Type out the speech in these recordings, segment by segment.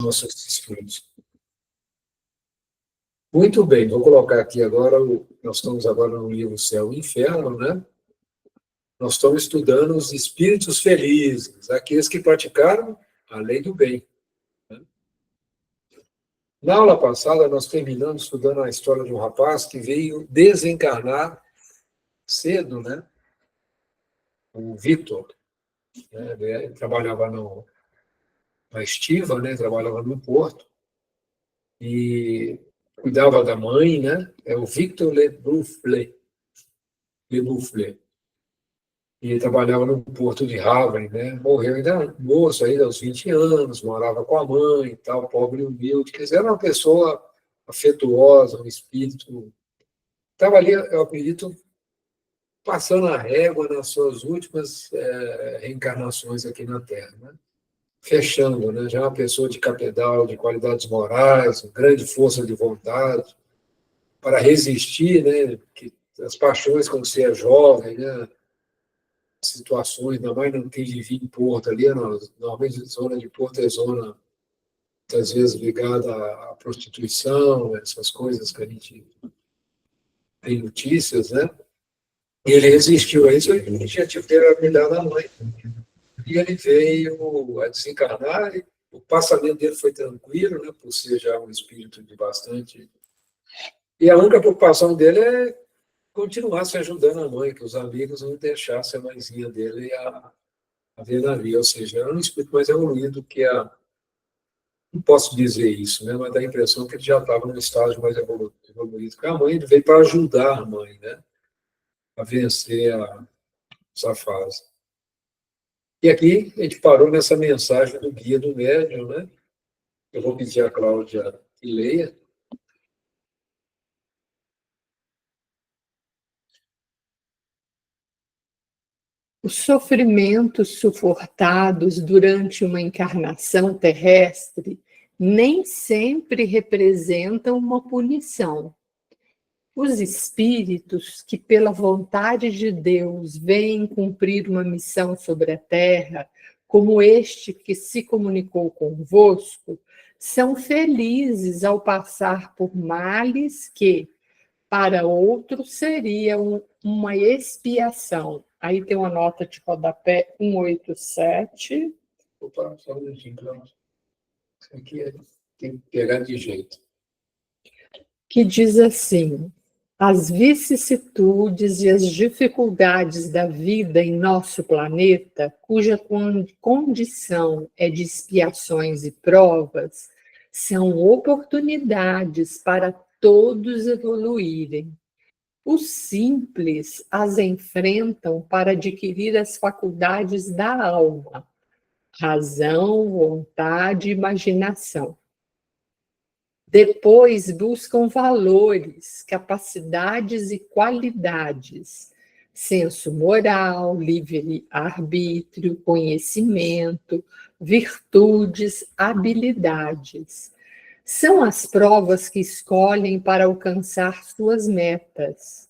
nossos estudos. Muito bem, vou colocar aqui agora, nós estamos agora no livro Céu e Inferno, né? Nós estamos estudando os espíritos felizes, aqueles que praticaram a lei do bem. Né? Na aula passada, nós terminamos estudando a história de um rapaz que veio desencarnar cedo, né? O Victor, né? Ele trabalhava na estiva, né? Trabalhava no porto, e cuidava da mãe, né? É o Victor Le Boufflet. E ele trabalhava no porto de Havre, né? Morreu ainda moço, ainda aos 20 anos, morava com a mãe e tal, pobre e humilde. Quer dizer, era uma pessoa afetuosa, um espírito. Estava ali, eu acredito, passando a régua nas suas últimas reencarnações aqui na Terra, né? Fechando, né? Já uma pessoa de capital, de qualidades morais, grande força de vontade, para resistir, né? Que as paixões quando você é jovem, né? Situações, ainda mais não tem de vir em Porto ali, normalmente a zona de Porto é zona, muitas vezes, ligada à prostituição, essas coisas que a gente tem notícias, né? E ele resistiu a isso, ele tinha tido a cuidar da mãe. E ele veio a desencarnar, e o passamento dele foi tranquilo, né? Por ser já um espírito de bastante. E a única preocupação dele é continuar se ajudando a mãe, que os amigos não deixassem a mãezinha dele a ver navio, ou seja, era um espírito mais evoluído que não posso dizer isso, né, mas dá a impressão que ele já estava num estágio mais evoluído que a mãe, ele veio para ajudar a mãe, né, a vencer essa fase. E aqui a gente parou nessa mensagem do Guia do Médium, né, eu vou pedir à Cláudia que leia. Os sofrimentos suportados durante uma encarnação terrestre nem sempre representam uma punição. Os espíritos que, pela vontade de Deus, vêm cumprir uma missão sobre a Terra, como este que se comunicou convosco, são felizes ao passar por males que, para outros, seriam uma expiação. Aí tem uma nota de rodapé 187. Opa, só um minutinho, Cláudia. Isso aqui tem que pegar de jeito. Que diz assim: as vicissitudes e as dificuldades da vida em nosso planeta, cuja condição é de expiações e provas, são oportunidades para todos evoluírem. Os simples as enfrentam para adquirir as faculdades da alma, razão, vontade e imaginação. Depois buscam valores, capacidades e qualidades, senso moral, livre-arbítrio, conhecimento, virtudes, habilidades. São as provas que escolhem para alcançar suas metas.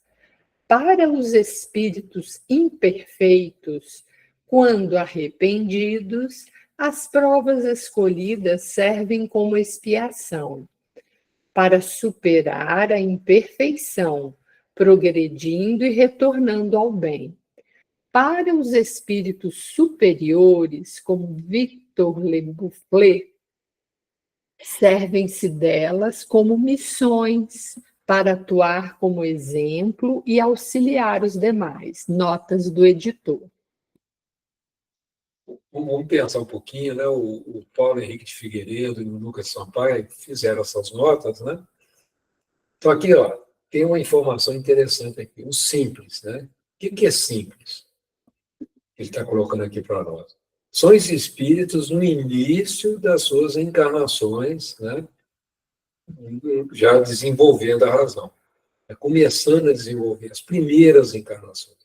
Para os espíritos imperfeitos, quando arrependidos, as provas escolhidas servem como expiação para superar a imperfeição, progredindo e retornando ao bem. Para os espíritos superiores, como Victor Le Boufflet, servem-se delas como missões para atuar como exemplo e auxiliar os demais. Notas do editor. Vamos pensar um pouquinho, né? O Paulo Henrique de Figueiredo e o Lucas Sampaio fizeram essas notas, né? Então, aqui, ó, tem uma informação interessante aqui, o simples, né? O que é simples? Ele está colocando aqui para nós. São os espíritos no início das suas encarnações, né? Já desenvolvendo a razão, começando a desenvolver as primeiras encarnações.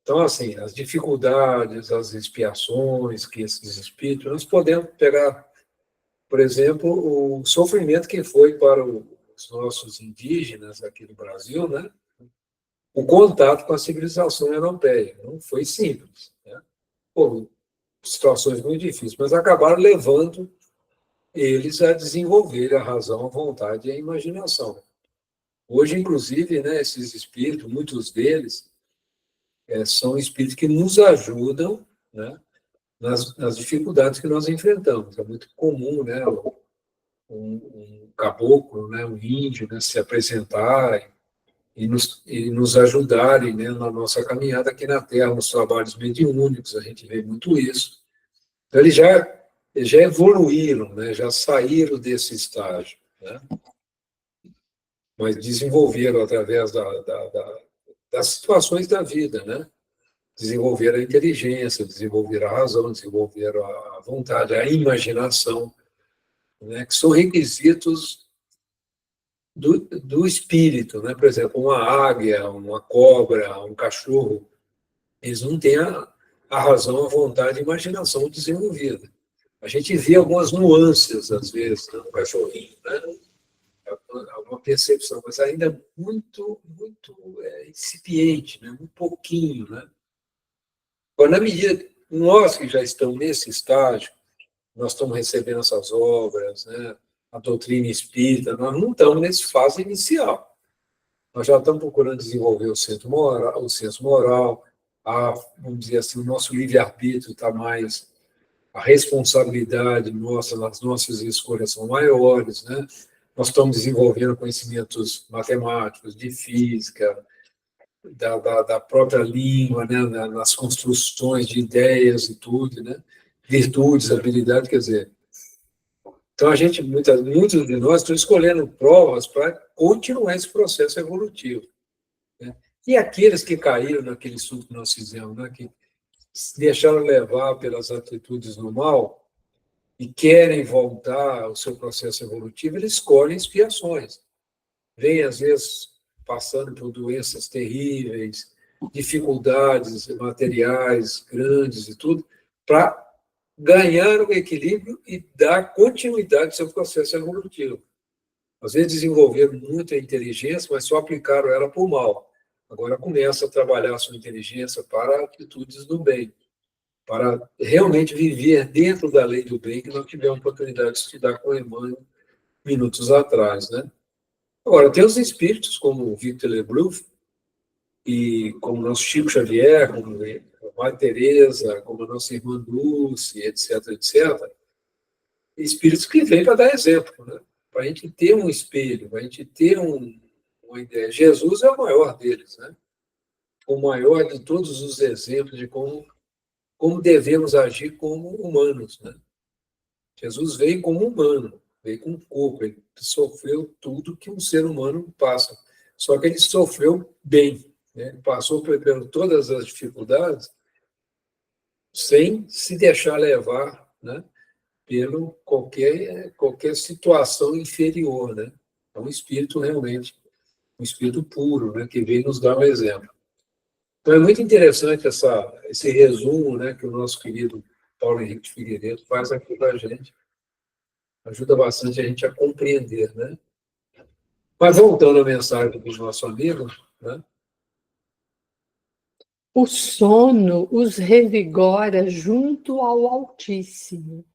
Então, assim, as dificuldades, as expiações que esses espíritos, nós podemos pegar, por exemplo, o sofrimento que foi para os nossos indígenas aqui do Brasil, né? O contato com a civilização europeia. Não foi simples, né? Pô, situações muito difíceis, mas acabaram levando eles a desenvolverem a razão, a vontade e a imaginação. Hoje, inclusive, né, esses espíritos, muitos deles, são espíritos que nos ajudam, né, nas dificuldades que nós enfrentamos. É muito comum, né, um caboclo, né, um índio, né, se apresentar e nos ajudarem, né, na nossa caminhada aqui na Terra, nos trabalhos mediúnicos, a gente vê muito isso. Então, eles já evoluíram, né, já saíram desse estágio, né, mas desenvolveram através das situações da vida, né? Desenvolveram a inteligência, desenvolveram a razão, desenvolveram a vontade, a imaginação, né? Que são requisitos do espírito, né? Por exemplo, uma águia, uma cobra, um cachorro, eles não têm a razão, a vontade, a imaginação desenvolvida. A gente vê algumas nuances, às vezes, né, no cachorrinho, né? Uma percepção, mas ainda muito, muito incipiente, né? Um pouquinho, né? Agora, na medida nós que já estamos nesse estágio, nós estamos recebendo essas obras, né? A doutrina espírita, nós não estamos nessa fase inicial. Nós já estamos procurando desenvolver o senso moral, vamos dizer assim, o nosso livre-arbítrio está mais, a responsabilidade nossa nas nossas escolhas são maiores, né? Nós estamos desenvolvendo conhecimentos matemáticos, de física, da própria língua, né? Nas construções de ideias e tudo, né? Virtudes, habilidades, quer dizer. Então, muitos de nós estão escolhendo provas para continuar esse processo evolutivo, né? E aqueles que caíram naquele estudo que nós fizemos, né? Que se deixaram levar pelas atitudes do mal e querem voltar ao seu processo evolutivo, eles escolhem expiações. Vêm, às vezes, passando por doenças terríveis, dificuldades materiais grandes e tudo, para ganhar o equilíbrio e dar continuidade ao seu processo evolutivo. Às vezes desenvolveram muita inteligência, mas só aplicaram ela para o mal. Agora começa a trabalhar a sua inteligência para atitudes do bem, para realmente viver dentro da lei do bem, que nós tivemos a oportunidade de estudar com o Emmanuel minutos atrás, né? Agora, tem os espíritos, como o Victor Leblanc, e como o nosso Chico Xavier, como a Mãe Teresa, como a nossa irmã Dulce, etc., etc., espíritos que vêm para dar exemplo, né? Para a gente ter um espelho, para a gente ter uma ideia. Jesus é o maior deles, né? O maior de todos os exemplos de como devemos agir como humanos, né? Jesus veio como humano, veio com um corpo, ele sofreu tudo que um ser humano passa. Só que ele sofreu bem, né? Ele passou por todas as dificuldades sem se deixar levar, né? Pelo qualquer situação inferior, né? É um espírito realmente, um espírito puro, né? Que vem nos dar um exemplo. Então é muito interessante esse resumo, né? Que o nosso querido Paulo Henrique de Figueiredo faz aqui para a gente. Ajuda bastante a gente a compreender, né? Mas voltando à mensagem do nosso amigo, né? O sono os revigora junto ao Altíssimo,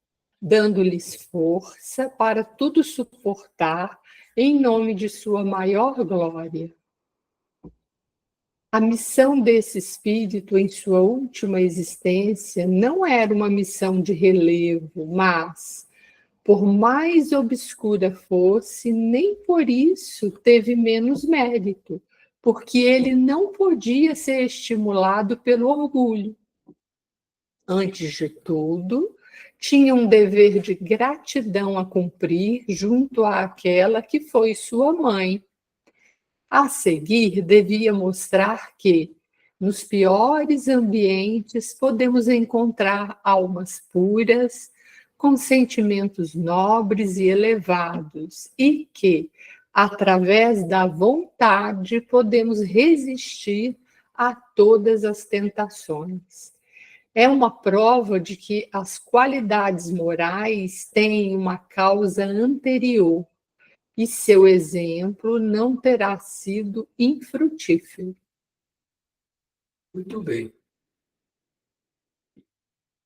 dando-lhes força para tudo suportar em nome de sua maior glória. A missão desse espírito em sua última existência não era uma missão de relevo, mas, por mais obscura fosse, nem por isso teve menos mérito, porque ele não podia ser estimulado pelo orgulho. Antes de tudo, tinha um dever de gratidão a cumprir junto àquela que foi sua mãe. A seguir, devia mostrar que, nos piores ambientes, podemos encontrar almas puras, com sentimentos nobres e elevados, e que, através da vontade, podemos resistir a todas as tentações. É uma prova de que as qualidades morais têm uma causa anterior e seu exemplo não terá sido infrutífero. Muito bem.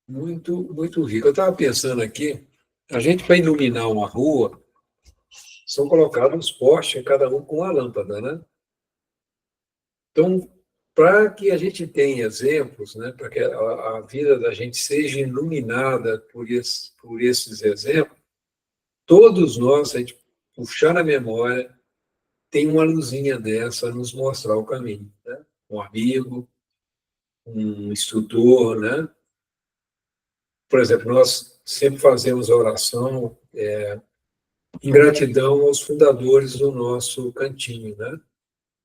Muito, muito rico. Eu estava pensando aqui, A gente, para iluminar uma rua, são colocados postes, cada um com uma lâmpada, né? Então, para que a gente tenha exemplos, né, para que a vida da gente seja iluminada por esses exemplos, todos nós, se a gente puxar na memória, tem uma luzinha dessa a nos mostrar o caminho, né? Um amigo, um instrutor, né? Por exemplo, nós sempre fazemos a oração em gratidão aos fundadores do nosso cantinho, né?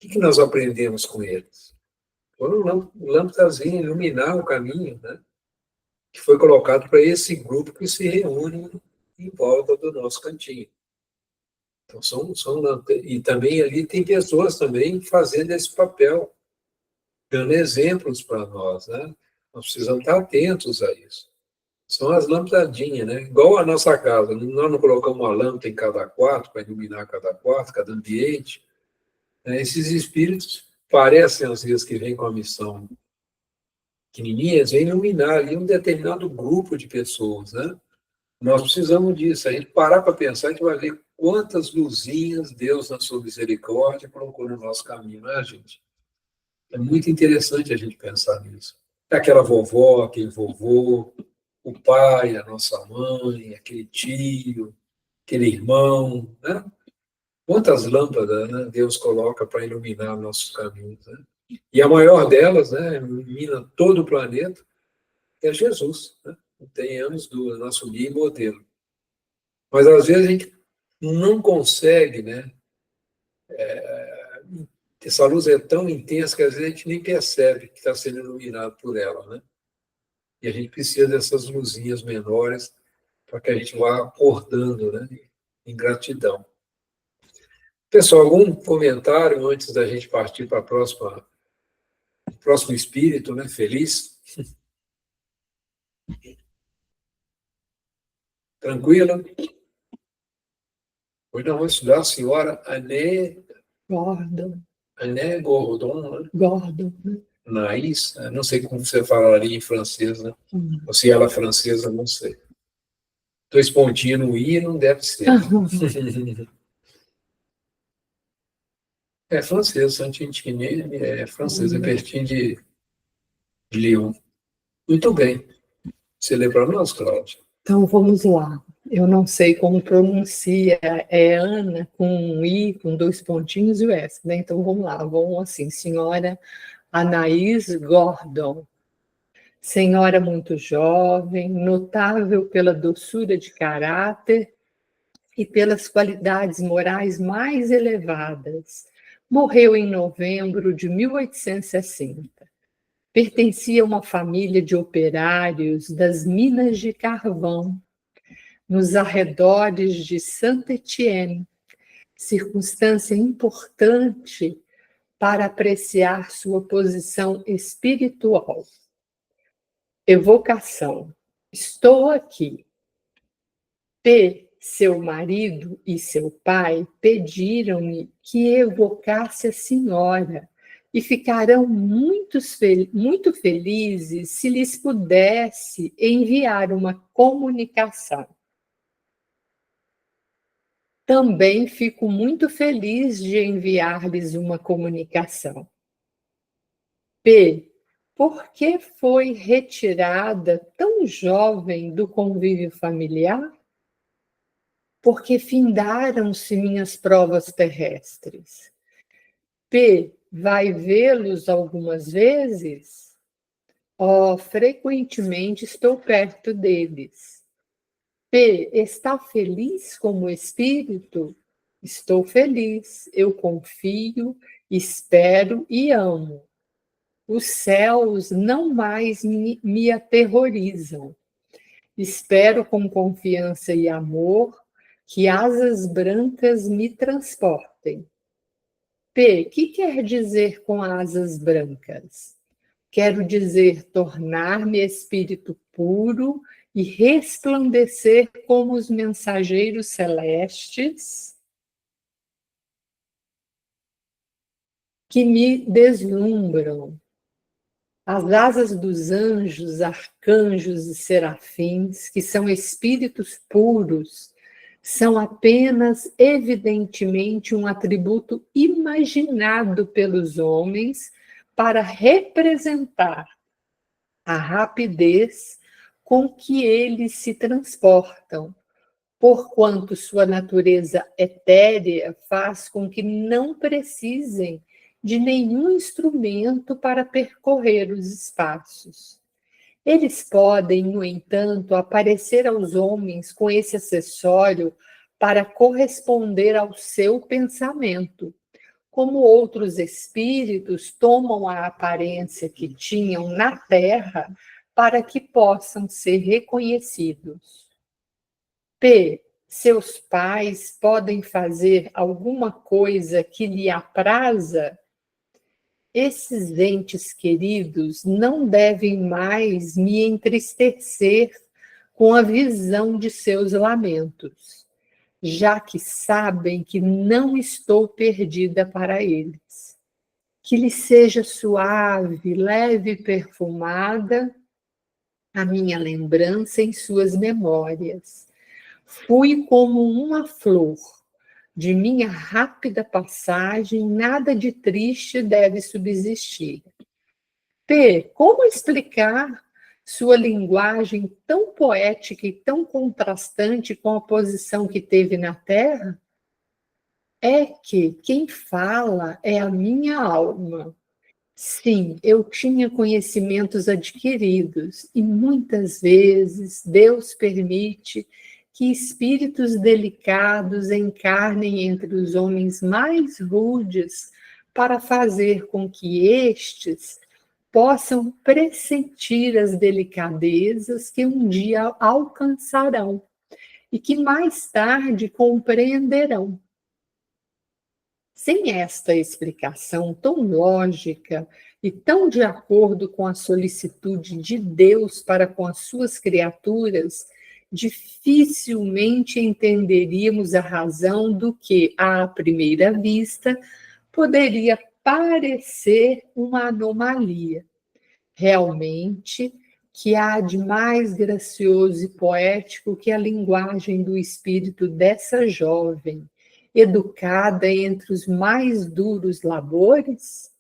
O que nós aprendemos com eles? Foram lâmpadazinhas iluminar o caminho, né? Que foi colocado para esse grupo que se reúne em volta do nosso cantinho. Então, são lâmpadas. E também ali tem pessoas também fazendo esse papel, dando exemplos para nós, né? Nós precisamos estar atentos a isso. São as lampadinhas, né? Igual a nossa casa. Nós não colocamos uma lâmpada em cada quarto para iluminar cada quarto, cada ambiente. Né? Esses espíritos parecem, às vezes, que vêm com a missão pequenininha, eles vêm iluminar ali um determinado grupo de pessoas, né? Nós precisamos disso. A gente parar para pensar, a gente vai ver quantas luzinhas Deus, na sua misericórdia, colocou no nosso caminho, né, gente? É muito interessante a gente pensar nisso. Aquela vovó, aquele vovô, o pai, a nossa mãe, aquele tio, aquele irmão, né? Quantas lâmpadas, né, Deus coloca para iluminar nossos caminhos, né? E a maior delas, né, ilumina todo o planeta, é Jesus, né? Não tenhamos dúvida, nosso guia e modelo. Mas às vezes a gente não consegue, né? Essa luz é tão intensa que às vezes a gente nem percebe que está sendo iluminado por ela, né? E a gente precisa dessas luzinhas menores para que a gente vá acordando, né? Em gratidão. Pessoal, algum comentário antes da gente partir para o próximo espírito, né? Feliz? Tranquilo? Hoje nós vamos estudar a senhora Gordon. Ané Gordon, né? Gordon. Naís, não sei como você falaria em francês, né? Ou se ela é francesa, não sei. Dois pontinhos no I não deve ser. É francês, Saint-Étienne é francês, é pertinho de Lyon. Muito bem. Você lê para nós, Cláudia? Então, vamos lá. Eu não sei como pronuncia, é Ana com um I, com dois pontinhos e o S, né? Então, vamos lá. Vamos assim, senhora Anaís Gordon. Senhora muito jovem, notável pela doçura de caráter e pelas qualidades morais mais elevadas. Morreu em novembro de 1860. Pertencia a uma família de operários das minas de carvão, nos arredores de Saint-Étienne, circunstância importante para apreciar sua posição espiritual. Evocação. Estou aqui. P, seu marido e seu pai pediram-me que evocasse a senhora e ficarão muito felizes se lhes pudesse enviar uma comunicação. Também fico muito feliz de enviar-lhes uma comunicação. P, por que foi retirada tão jovem do convívio familiar? Porque findaram-se minhas provas terrestres. P, vai vê-los algumas vezes? Oh, frequentemente estou perto deles. P, está feliz como espírito? Estou feliz, eu confio, espero e amo. Os céus não mais me aterrorizam. Espero com confiança e amor que asas brancas me transportem. P, que quer dizer com asas brancas? Quero dizer tornar-me espírito puro e resplandecer como os mensageiros celestes que me deslumbram. As asas dos anjos, arcanjos e serafins, que são espíritos puros, são apenas, evidentemente, um atributo imaginado pelos homens para representar a rapidez com que eles se transportam, porquanto sua natureza etérea faz com que não precisem de nenhum instrumento para percorrer os espaços. Eles podem, no entanto, aparecer aos homens com esse acessório para corresponder ao seu pensamento, como outros espíritos tomam a aparência que tinham na Terra para que possam ser reconhecidos. P. Seus pais podem fazer alguma coisa que lhe apraza? Esses entes queridos não devem mais me entristecer com a visão de seus lamentos, já que sabem que não estou perdida para eles. Que lhe seja suave, leve e perfumada a minha lembrança em suas memórias. Fui como uma flor. De minha rápida passagem, nada de triste deve subsistir. P. Como explicar sua linguagem tão poética e tão contrastante com a posição que teve na Terra? É que quem fala é a minha alma. Sim, eu tinha conhecimentos adquiridos e muitas vezes Deus permite que espíritos delicados encarnem entre os homens mais rudes para fazer com que estes possam pressentir as delicadezas que um dia alcançarão e que mais tarde compreenderão. Sem esta explicação tão lógica e tão de acordo com a solicitude de Deus para com as suas criaturas, dificilmente entenderíamos a razão do que, à primeira vista, poderia parecer uma anomalia. Realmente, que há de mais gracioso e poético que a linguagem do espírito dessa jovem, educada entre os mais duros labores?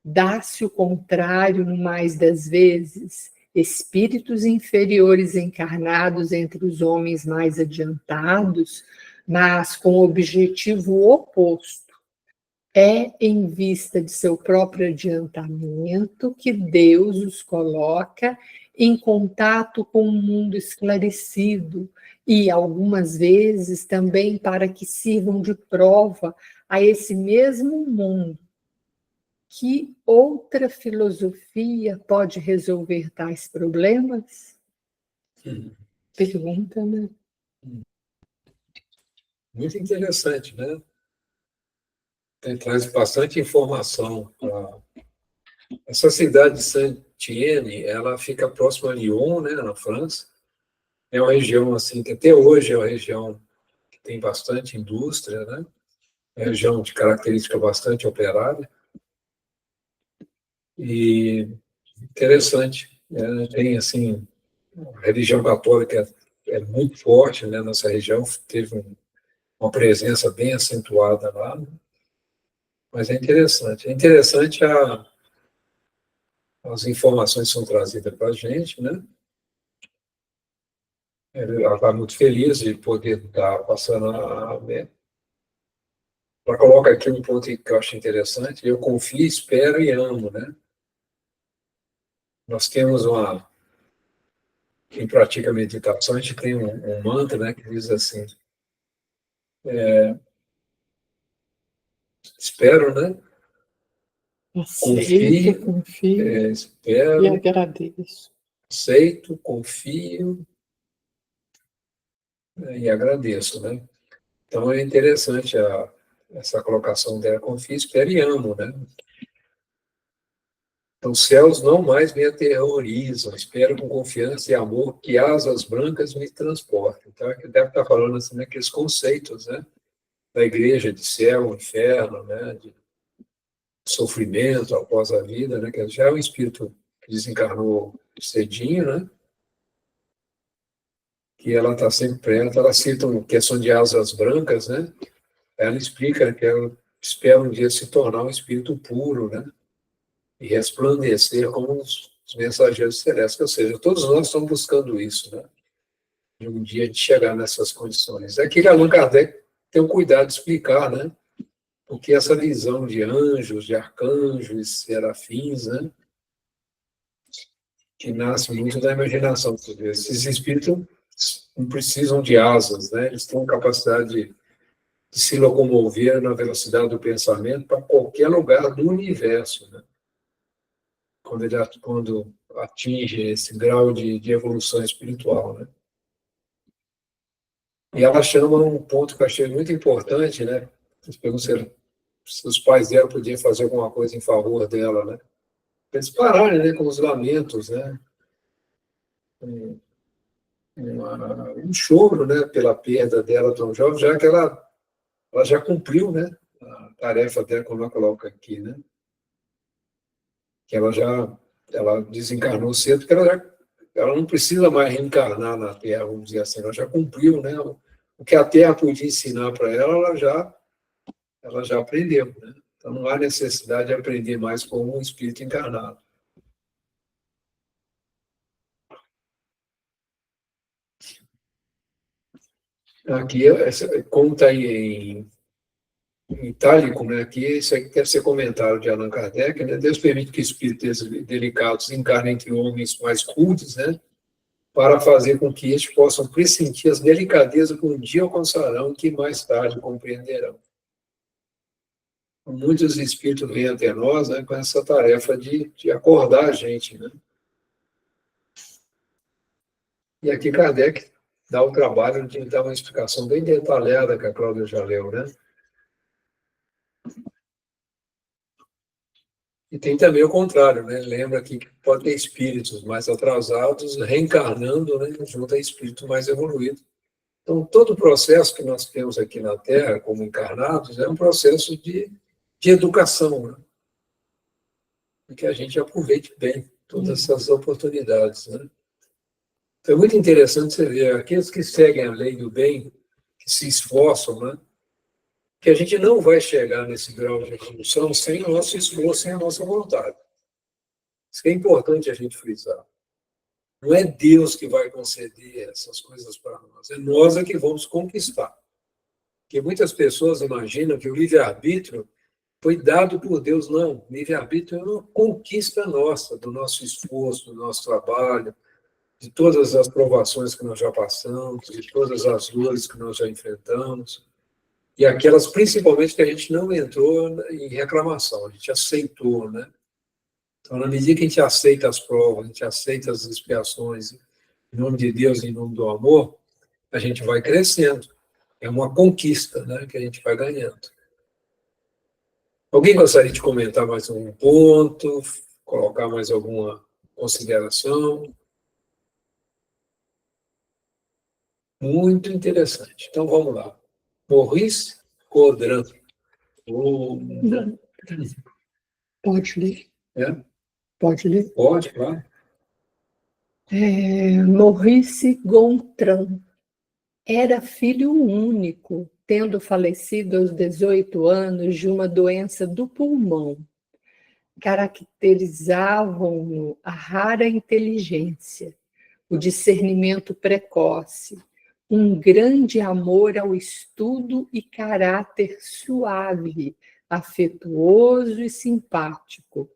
Dá-se o contrário no mais das vezes, espíritos inferiores encarnados entre os homens mais adiantados, mas com o objetivo oposto. É em vista de seu próprio adiantamento que Deus os coloca em contato com um mundo esclarecido e, algumas vezes, também para que sirvam de prova a esse mesmo mundo. Que outra filosofia pode resolver tais problemas? Pergunta, né? Muito interessante, né? Traz bastante informação. Essa cidade de Saint-Étienne, ela fica próxima a Lyon, né, na França. É uma região assim que até hoje é uma região que tem bastante indústria, né? É uma região de característica bastante operária. E interessante, né? Tem assim, a religião católica é muito forte, né, nessa região, teve uma presença bem acentuada lá, né? Mas é interessante. É interessante as informações que são trazidas para a gente, né? Ela está muito feliz de poder estar passando ela coloca aqui um ponto que eu acho interessante: eu confio, espero e amo, né? Nós temos quem pratica meditação, a gente tem um mantra, né, que diz assim, espero, né? Aceito, confio e Espero, agradeço. aceito, confio, né, e agradeço, né? Então é interessante essa colocação dela: confio, espero e amo, né? Então, os céus não mais me aterrorizam, espero com confiança e amor que asas brancas me transportem. Então, aqui deve estar falando assim, naqueles conceitos, né, da igreja de céu, inferno, né, sofrimento após a vida, né? Que já é um espírito que desencarnou cedinho, né? Que ela está sempre preta, ela cita uma questão de asas brancas, né? Ela explica que ela espera um dia se tornar um espírito puro, né? E resplandecer como os mensageiros celestes, ou seja, todos nós estamos buscando isso, né? De um dia de chegar nessas condições. É que Allan Kardec tem o cuidado de explicar, né? Porque essa visão de anjos, de arcanjos, serafins, né? Que nasce muito da imaginação. Esses espíritos não precisam de asas, né? Eles têm capacidade de se locomover na velocidade do pensamento para qualquer lugar do universo, né? Quando atinge esse grau de evolução espiritual, né? E ela chama um ponto que eu achei muito importante, né? Eles perguntam se os pais dela podiam fazer alguma coisa em favor dela, né? Eles pararem, né, com os lamentos, né? Um choro, né, pela perda dela tão jovem, já que ela já cumpriu, né, a tarefa dela, como ela coloca aqui, né? Que ela desencarnou cedo, porque ela não precisa mais reencarnar na Terra, vamos dizer assim, ela já cumpriu, né? O que a Terra podia ensinar para ela, ela já aprendeu, né? Então não há necessidade de aprender mais como um espírito encarnado. Aqui, como está em itálico, né? Aqui, isso aqui deve ser comentário de Allan Kardec, né? Deus permite que espíritos delicados encarnem entre homens mais rudes, né? Para fazer com que estes possam pressentir as delicadezas que um dia alcançarão, que mais tarde compreenderão. Muitos espíritos vêm até nós, né, com essa tarefa de acordar a gente, né? E aqui Kardec dá o trabalho de dar uma explicação bem detalhada que a Cláudia já leu, né? E tem também o contrário, né? Lembra aqui que pode ter espíritos mais atrasados reencarnando, né, junto a espírito mais evoluído. Então, todo o processo que nós temos aqui na Terra, como encarnados, é um processo de educação, né? E que a gente aproveite bem todas essas oportunidades, né? Então, é muito interessante você ver aqueles que seguem a lei do bem, que se esforçam, né? Que a gente não vai chegar nesse grau de evolução sem o nosso esforço, sem a nossa vontade. Isso que é importante a gente frisar. Não é Deus que vai conceder essas coisas para nós, é nós que vamos conquistar. Porque muitas pessoas imaginam que o livre-arbítrio foi dado por Deus. Não, o livre-arbítrio é uma conquista nossa, do nosso esforço, do nosso trabalho, de todas as provações que nós já passamos, de todas as dores que nós já enfrentamos, e aquelas principalmente que a gente não entrou em reclamação, a gente aceitou, né? Então, na medida que a gente aceita as provas, a gente aceita as expiações, em nome de Deus, em nome do amor, a gente vai crescendo. É uma conquista, né, que a gente vai ganhando. Alguém gostaria de comentar mais um ponto, colocar mais alguma consideração? Muito interessante. Então, vamos lá. Maurice Codran. Pode ler. É? Pode ler. Pode, claro. Maurice Gontran era filho único, tendo falecido aos 18 anos de uma doença do pulmão. Caracterizavam-no a rara inteligência, o discernimento precoce, um grande amor ao estudo e caráter suave, afetuoso e simpático.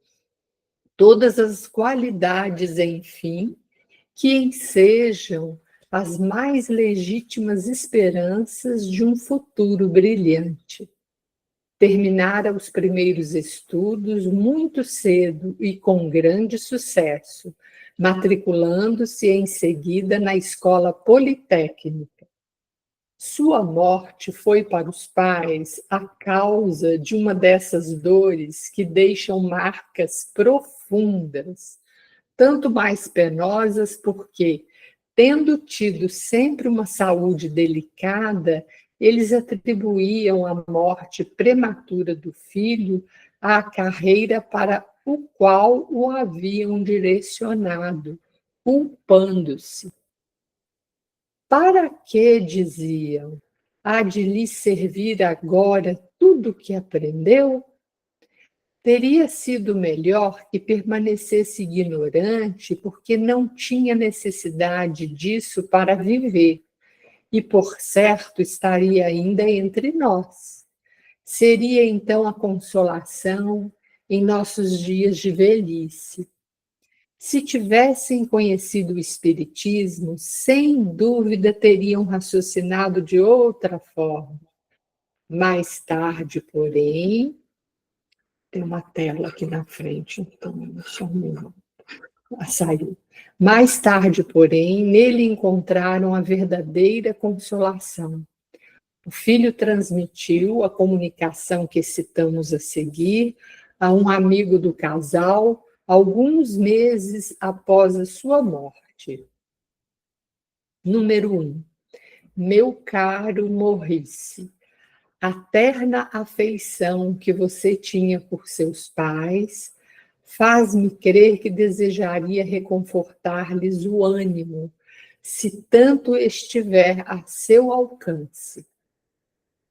Todas as qualidades, enfim, que ensejam as mais legítimas esperanças de um futuro brilhante. Terminara os primeiros estudos muito cedo e com grande sucesso, matriculando-se em seguida na Escola Politécnica. Sua morte foi para os pais a causa de uma dessas dores que deixam marcas profundas, tanto mais penosas porque, tendo tido sempre uma saúde delicada, eles atribuíam a morte prematura do filho à carreira para o qual o haviam direcionado, culpando-se. Para que, diziam, há de lhe servir agora tudo o que aprendeu? Teria sido melhor que permanecesse ignorante, porque não tinha necessidade disso para viver, e por certo estaria ainda entre nós. Seria então a consolação em nossos dias de velhice. Se tivessem conhecido o Espiritismo, sem dúvida teriam raciocinado de outra forma. Mais tarde, porém, tem uma tela aqui na frente, então só um minuto. Saiu. Mais tarde, porém, nele encontraram a verdadeira consolação. O filho transmitiu a comunicação que citamos a seguir a um amigo do casal alguns meses após a sua morte. Número 1. Meu caro Maurice, a terna afeição que você tinha por seus pais faz-me crer que desejaria reconfortar-lhes o ânimo, se tanto estiver a seu alcance.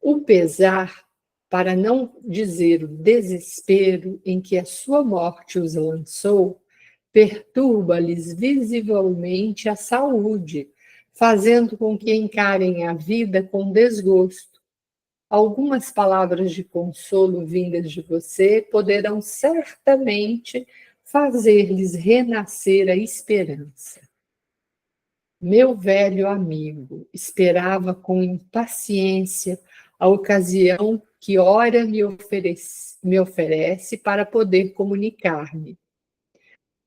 O pesar, para não dizer o desespero em que a sua morte os lançou, perturba-lhes visivelmente a saúde, fazendo com que encarem a vida com desgosto. Algumas palavras de consolo vindas de você poderão certamente fazer-lhes renascer a esperança. Meu velho amigo esperava com impaciência a ocasião que ora me oferece para poder comunicar-me.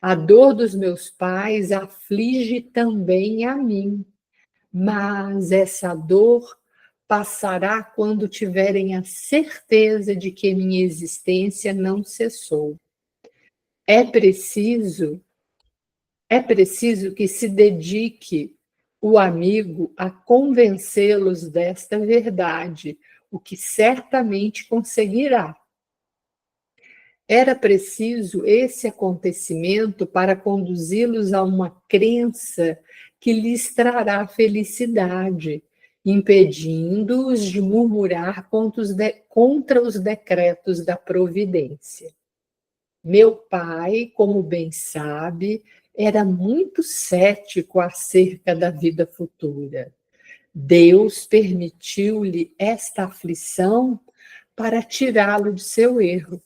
A dor dos meus pais aflige também a mim, mas essa dor passará quando tiverem a certeza de que minha existência não cessou. É preciso que se dedique o amigo a convencê-los desta verdade, o que certamente conseguirá. Era preciso esse acontecimento para conduzi-los a uma crença que lhes trará felicidade, impedindo-os de murmurar contra os decretos da providência. Meu pai, como bem sabe, era muito cético acerca da vida futura. Deus permitiu-lhe esta aflição para tirá-lo de seu erro.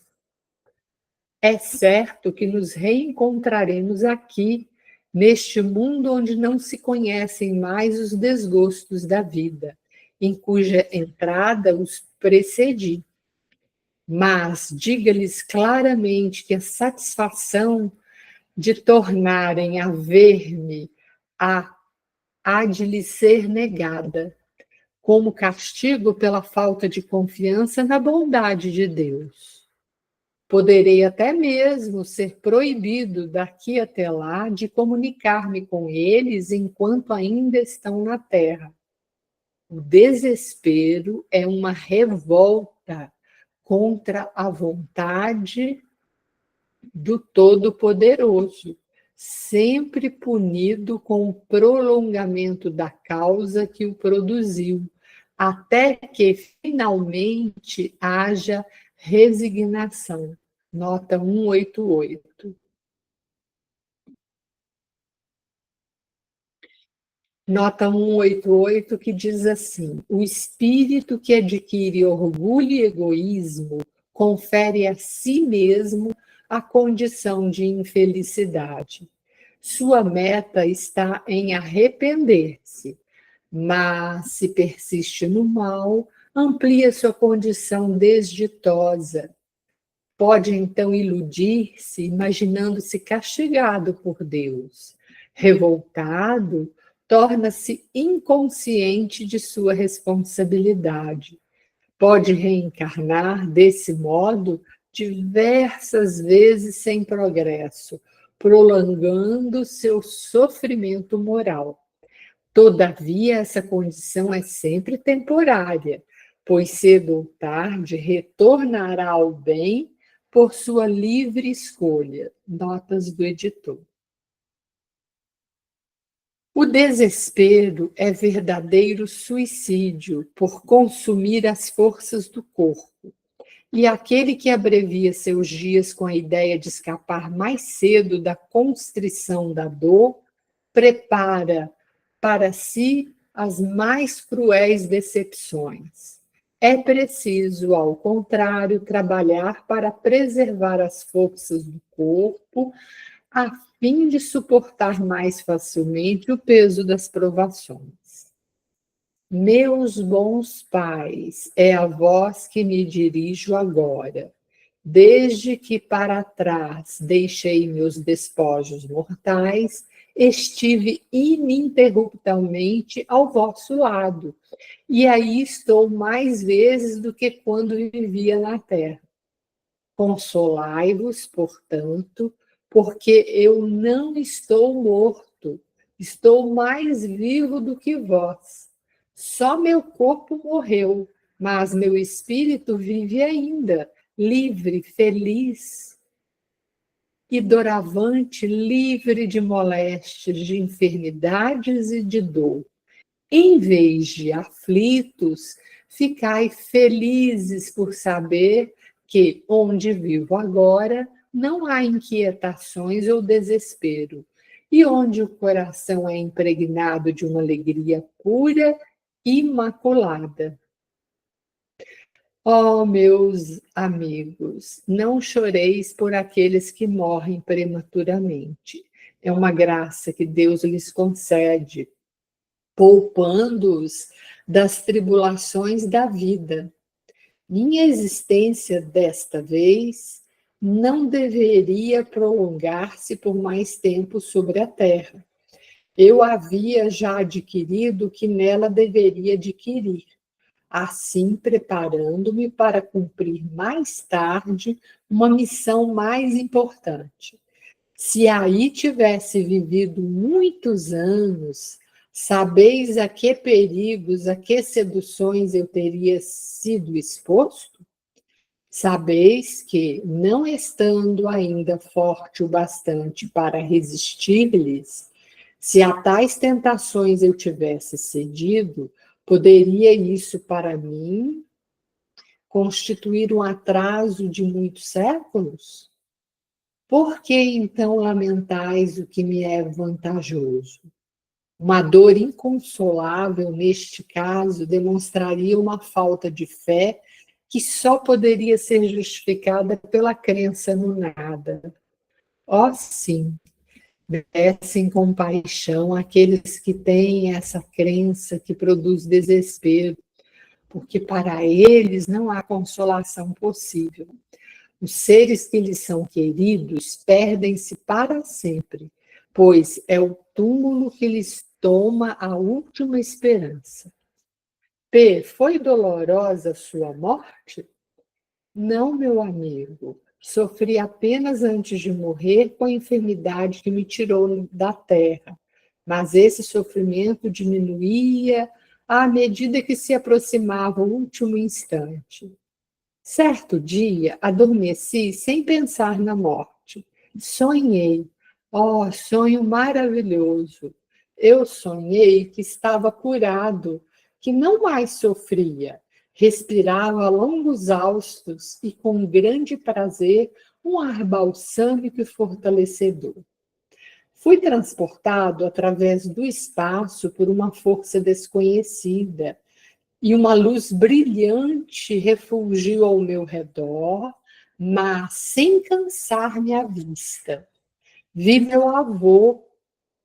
É certo que nos reencontraremos aqui, neste mundo onde não se conhecem mais os desgostos da vida, em cuja entrada os precedi. Mas diga-lhes claramente que a satisfação de tornarem a ver-me há de lhes ser negada, como castigo pela falta de confiança na bondade de Deus. Poderei até mesmo ser proibido daqui até lá de comunicar-me com eles enquanto ainda estão na terra. O desespero é uma revolta contra a vontade do Todo-Poderoso, sempre punido com o prolongamento da causa que o produziu, até que finalmente haja resignação. Nota 188. Nota 188, que diz assim: o espírito que adquire orgulho e egoísmo confere a si mesmo a condição de infelicidade. Sua meta está em arrepender-se, mas se persiste no mal, amplia sua condição desditosa. Pode então iludir-se, imaginando-se castigado por Deus. Revoltado, torna-se inconsciente de sua responsabilidade. Pode reencarnar desse modo diversas vezes sem progresso, prolongando seu sofrimento moral. Todavia, essa condição é sempre temporária, pois cedo ou tarde retornará ao bem por sua livre escolha. Notas do editor. O desespero é verdadeiro suicídio por consumir as forças do corpo. E aquele que abrevia seus dias com a ideia de escapar mais cedo da constrição da dor, prepara para si as mais cruéis decepções. É preciso, ao contrário, trabalhar para preservar as forças do corpo, a fim de suportar mais facilmente o peso das provações. Meus bons pais, é a voz que me dirijo agora. Desde que para trás deixei meus despojos mortais, estive ininterruptamente ao vosso lado, e aí estou mais vezes do que quando vivia na terra. Consolai-vos, portanto, porque eu não estou morto, estou mais vivo do que vós. Só meu corpo morreu, mas meu espírito vive ainda, livre, feliz e doravante, livre de moléstias, de enfermidades e de dor. Em vez de aflitos, ficai felizes por saber que, onde vivo agora, não há inquietações ou desespero, e onde o coração é impregnado de uma alegria pura e imaculada. Ó, meus amigos, não choreis por aqueles que morrem prematuramente. É uma graça que Deus lhes concede, poupando-os das tribulações da vida. Minha existência desta vez não deveria prolongar-se por mais tempo sobre a terra. Eu havia já adquirido o que nela deveria adquirir, assim preparando-me para cumprir mais tarde uma missão mais importante. Se aí tivesse vivido muitos anos, sabeis a que perigos, a que seduções eu teria sido exposto? Sabeis que, não estando ainda forte o bastante para resistir-lhes, se a tais tentações eu tivesse cedido, poderia isso para mim constituir um atraso de muitos séculos? Por que então lamentais o que me é vantajoso? Uma dor inconsolável, neste caso, demonstraria uma falta de fé que só poderia ser justificada pela crença no nada. Ó, sim, merecem compaixão aqueles que têm essa crença que produz desespero, porque para eles não há consolação possível. Os seres que lhes são queridos perdem-se para sempre, pois é o túmulo que lhes toma a última esperança. P. Foi dolorosa sua morte? Não, meu amigo. Sofri apenas antes de morrer com a enfermidade que me tirou da terra, mas esse sofrimento diminuía à medida que se aproximava o último instante. Certo dia, adormeci sem pensar na morte. Sonhei. Oh, sonho maravilhoso! Eu sonhei que estava curado, que não mais sofria, respirava longos haustos e, com grande prazer, um ar balsâmico e fortalecedor. Fui transportado através do espaço por uma força desconhecida, e uma luz brilhante refulgiu ao meu redor, mas sem cansar-me a vista. Vi meu avô,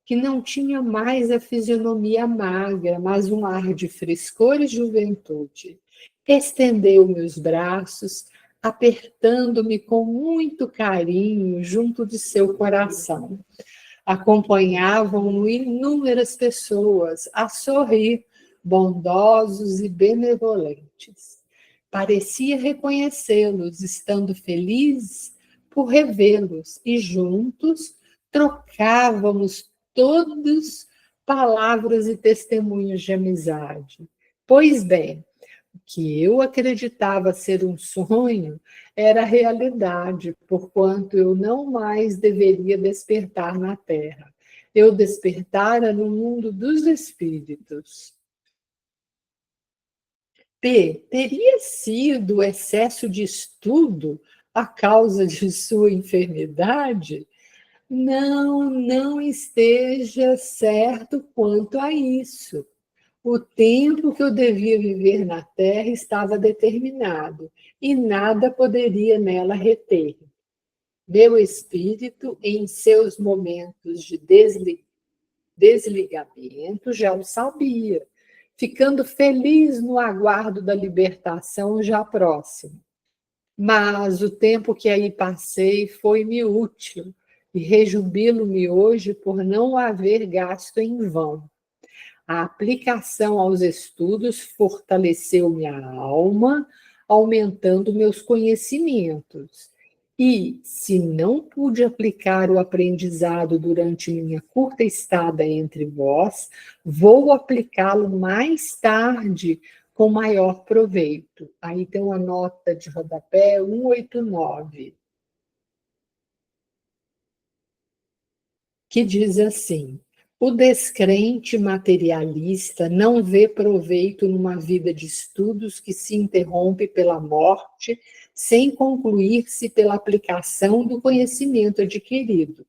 que não tinha mais a fisionomia magra, mas um ar de frescor e juventude. Estendeu meus braços, apertando-me com muito carinho junto de seu coração. Acompanhavam-no inúmeras pessoas a sorrir, bondosos e benevolentes. Parecia reconhecê-los, estando felizes por revê-los, e juntos trocávamos todos palavras e testemunhos de amizade. Pois bem, o que eu acreditava ser um sonho era realidade, porquanto eu não mais deveria despertar na Terra. Eu despertara no mundo dos espíritos. P. Teria sido o excesso de estudo a causa de sua enfermidade? Não, não esteja certo quanto a isso. O tempo que eu devia viver na Terra estava determinado e nada poderia nela reter. Meu espírito, em seus momentos de desligamento, já o sabia, ficando feliz no aguardo da libertação já próxima. Mas o tempo que aí passei foi-me útil e rejubilo-me hoje por não haver gasto em vão. A aplicação aos estudos fortaleceu minha alma, aumentando meus conhecimentos. E, se não pude aplicar o aprendizado durante minha curta estada entre vós, vou aplicá-lo mais tarde com maior proveito. Aí tem uma nota de rodapé 189, que diz assim: o descrente materialista não vê proveito numa vida de estudos que se interrompe pela morte, sem concluir-se pela aplicação do conhecimento adquirido.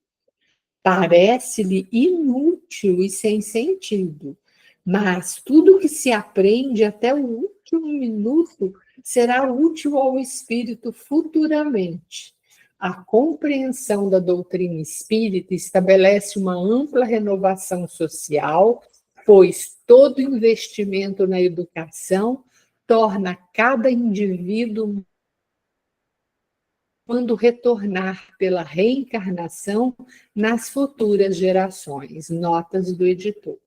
Parece-lhe inútil e sem sentido, mas tudo que se aprende até o último minuto será útil ao espírito futuramente. A compreensão da doutrina espírita estabelece uma ampla renovação social, pois todo investimento na educação torna cada indivíduo, quando retornar pela reencarnação nas futuras gerações. Notas do editor.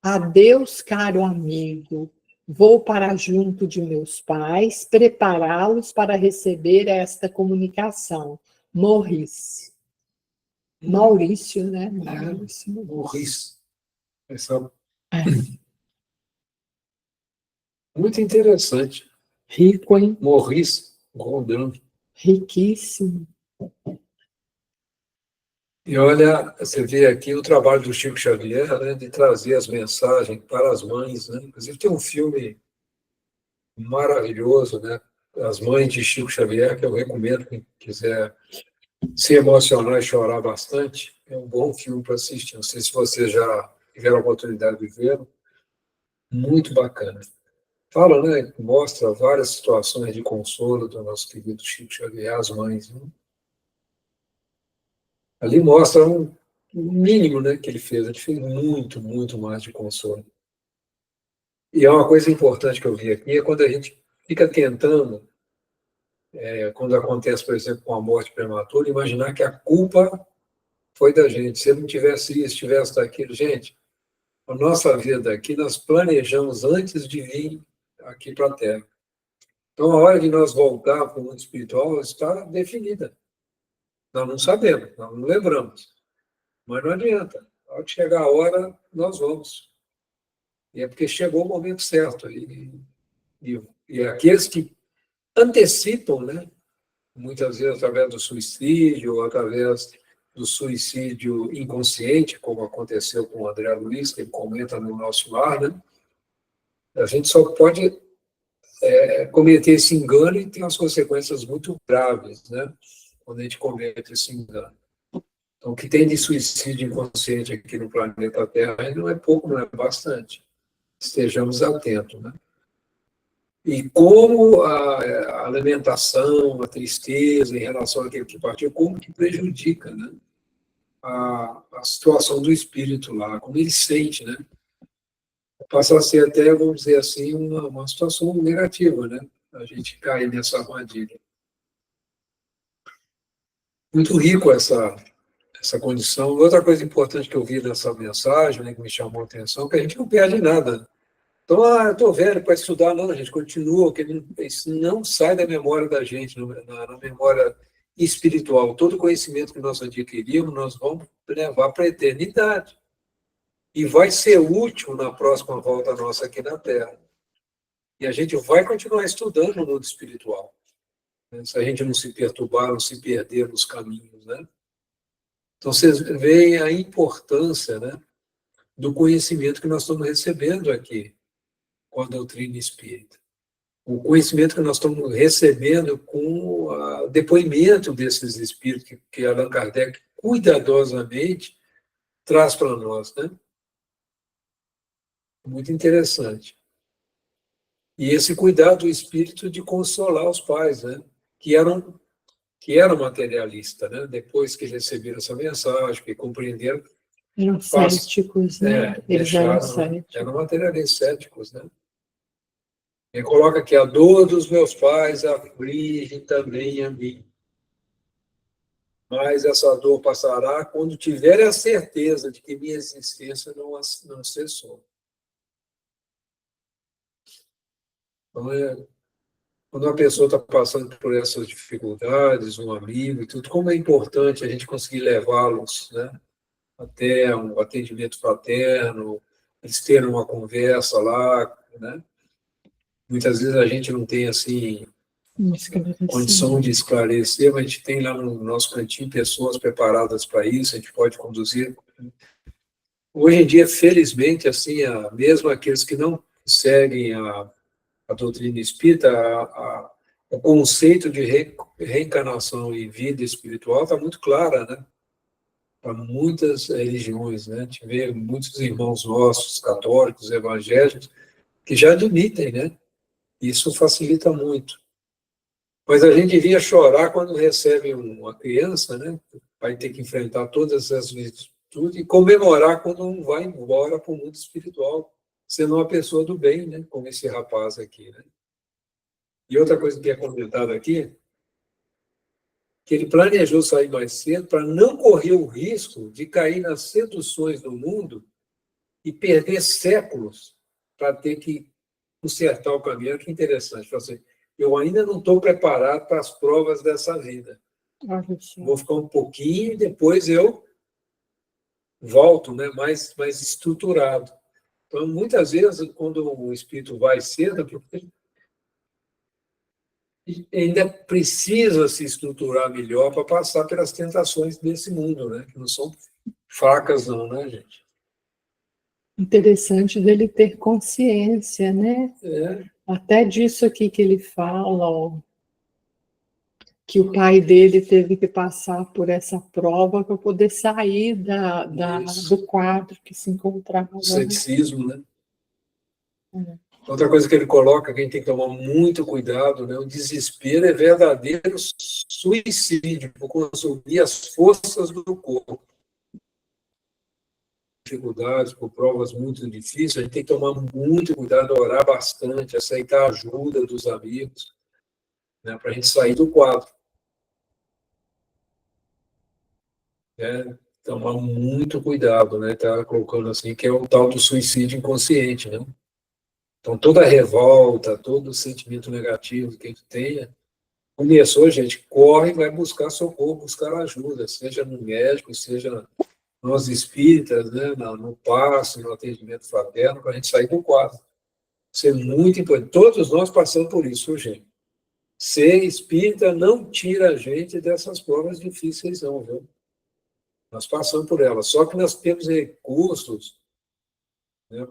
Adeus, caro amigo. Vou para junto de meus pais, prepará-los para receber esta comunicação. Maurice. Maurício, né? Maurício. Maurice. Essa... É. Muito interessante. Rico, hein? Maurice Gondran. Riquíssimo. E olha, você vê aqui o trabalho do Chico Xavier, né, de trazer as mensagens para as mães, né? Inclusive tem um filme maravilhoso, né? As Mães de Chico Xavier, que eu recomendo quem quiser se emocionar e chorar bastante. É um bom filme para assistir. Não sei se vocês já tiveram a oportunidade de ver. Muito bacana. Fala, né? Mostra várias situações de consolo do nosso querido Chico Xavier, as mães. Né? Ali mostra um mínimo, né, que ele fez. Ele fez muito, muito mais de consolo. E é uma coisa importante que eu vi aqui, é quando a gente fica tentando, quando acontece, por exemplo, com a morte prematura, imaginar que a culpa foi da gente. Se ele não tivesse isso, tivesse daquilo. Gente, a nossa vida aqui, nós planejamos antes de vir aqui para a Terra. Então, a hora de nós voltar para o mundo espiritual está definida. Nós não sabemos, nós não lembramos. Mas não adianta. Ao chegar a hora, nós vamos. E é porque chegou o momento certo. E aqueles que antecipam, né? Muitas vezes através do suicídio, ou através do suicídio inconsciente, como aconteceu com o André Luiz, que ele comenta no nosso lar, né? A gente só pode cometer esse engano e tem as consequências muito graves, né? Quando a gente comete esse engano. Então, o que tem de suicídio inconsciente aqui no planeta Terra não é pouco, não é bastante. Estejamos atentos, né? E como a alimentação, a tristeza em relação àquele que partiu, como que prejudica, né? A situação do espírito lá, como ele sente, né? Passa a ser até, vamos dizer assim, uma situação negativa, né? A gente cair nessa armadilha. Muito rico essa condição. Outra coisa importante que eu vi nessa mensagem, né, que me chamou a atenção, é que a gente não perde nada. Então, eu estou velho para estudar, não, a gente continua, que isso não sai da memória da gente, na memória espiritual. Todo conhecimento que nós adquirimos, nós vamos levar para a eternidade. e vai ser útil na próxima volta nossa aqui na Terra. E a gente vai continuar estudando o mundo espiritual, né? Se a gente não se perturbar, não se perder nos caminhos, né? Então, vocês veem a importância, né, do conhecimento que nós estamos recebendo aqui com a doutrina espírita. O conhecimento que nós estamos recebendo com o depoimento desses espíritos que Allan Kardec cuidadosamente traz para nós, né? Muito interessante. E esse cuidado do espírito de consolar os pais, né? Que eram materialistas, né? Depois que receberam essa mensagem, que compreenderam, Eram céticos, né? Eles eram céticos. Eram materialistas céticos, né? Ele coloca que a dor dos meus pais aflige também a mim. Mas essa dor passará quando tiver a certeza de que minha existência não cessou. Então, quando uma pessoa está passando por essas dificuldades, um amigo e tudo, como é importante a gente conseguir levá-los, né, até um atendimento fraterno, eles terem uma conversa lá, né? Muitas vezes a gente não tem, assim, condição de esclarecer, mas a gente tem lá no nosso cantinho pessoas preparadas para isso, a gente pode conduzir. Hoje em dia, felizmente, assim, mesmo aqueles que não seguem a doutrina espírita, o conceito de reencarnação e vida espiritual está muito clara, né? Para muitas religiões, né? A gente vê muitos irmãos nossos, católicos, evangélicos, que já admitem, né? Isso facilita muito. Mas a gente devia chorar quando recebe uma criança, né? Vai ter que enfrentar todas essas virtudes e comemorar quando um vai embora para o mundo espiritual, sendo uma pessoa do bem, né? Como esse rapaz aqui, né? E outra coisa que é comentada aqui, que ele planejou sair mais cedo para não correr o risco de cair nas seduções do mundo e perder séculos para ter que consertar o caminho. Que interessante. Assim, eu ainda não estou preparado para as provas dessa vida. Vou ficar um pouquinho e depois eu volto, né, mais estruturado. Então, muitas vezes, quando o espírito vai cedo, porque ainda precisa se estruturar melhor para passar pelas tentações desse mundo, né? Que não são fracas não, né, gente? Interessante dele ter consciência, né? É. Até disso aqui que ele fala, ó, que o pai dele teve que passar por essa prova para poder sair do quadro que se encontrava. O ceticismo, né? Outra coisa que ele coloca, que a gente tem que tomar muito cuidado, né? O desespero é verdadeiro suicídio por consumir as forças do corpo. Dificuldades, por provas muito difíceis, a gente tem que tomar muito cuidado, orar bastante, aceitar a ajuda dos amigos, né? Para a gente sair do quadro. Né? Tomar muito cuidado, né? Tá colocando assim, que é o tal do suicídio inconsciente, né? Então, toda revolta, todo sentimento negativo que a gente tenha, começou, gente, corre e vai buscar socorro, buscar ajuda, seja no médico, seja nós espíritas, né, no passe, no atendimento fraterno, para a gente sair do quadro. Isso é muito importante. Todos nós passamos por isso, gente. Ser espírita não tira a gente dessas provas difíceis, não, viu? Nós passamos por elas. Só que nós temos recursos, né?